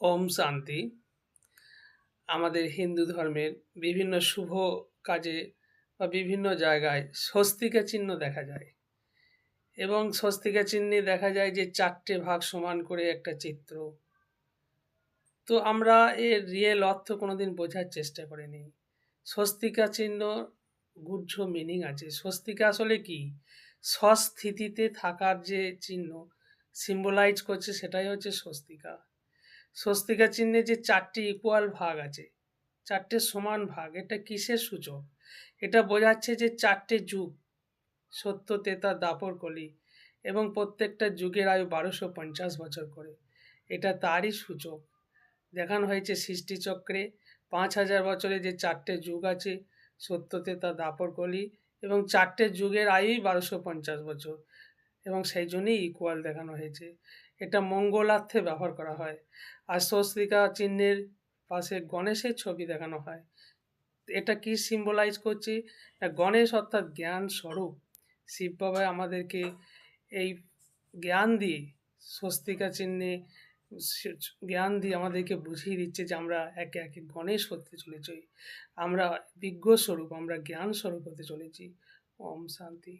ওম শান্তি। আমাদের হিন্দু ধর্মের বিভিন্ন শুভ কাজে বা বিভিন্ন জায়গায় স্বস্তিকা চিহ্ন দেখা যায় এবং স্বস্তিকা চিহ্নে দেখা যায় যে ৪ টে ভাগ সমান করে একটা চিত্র। তো আমরা এর রিয়েল অর্থ কোনোদিন বোঝার চেষ্টা করিনি। স্বস্তিকা চিহ্ন গুহ্য মিনিং আছে। স্বস্তিকা আসলে কি? স্বস্থিতিতে থাকার যে চিহ্ন সিম্বলাইজ করছে সেটাই হচ্ছে স্বস্তিকা। স্বস্তিকা চিহ্নে যে ৪ টি ইকুয়াল ভাগ আছে, ৪ টে সমান ভাগ, এটা কিসের সূচক? এটা বোঝাচ্ছে যে ৪ টে যুগ, সত্য, ত্রেতা, দাপর, কলি এবং প্রত্যেকটা যুগের আয়ু ১২৫০ বছর করে। এটা তারই সূচক। দেখানো হয়েছে সৃষ্টিচক্রে ৫,০০০ বছরে যে ৪ টে যুগ আছে, সত্য, ত্রেতা, দাপর, কলি এবং ৪ টে যুগের আয়ুই ১২৫০ বছর এবং সেই জন্যই ইকুয়াল দেখানো হয়েছে। এটা মঙ্গলার্থে ব্যবহার করা হয়। আর স্বস্তিকা চিহ্নের পাশে গণেশের ছবি দেখানো হয়। এটা কি সিম্বলাইজ করছে? গণেশ অর্থাৎ জ্ঞান স্বরূপ। শিব বাবা আমাদেরকে এই জ্ঞান দিয়ে স্বস্তিকা চিহ্নে জ্ঞান দিয়ে আমাদেরকে বুঝিয়ে দিচ্ছে যে আমরা একে একে গণেশ হতে চলেছি। আমরা বিজ্ঞ স্বরূপ, আমরা জ্ঞান স্বরূপ হতে চলেছি। ওম শান্তি।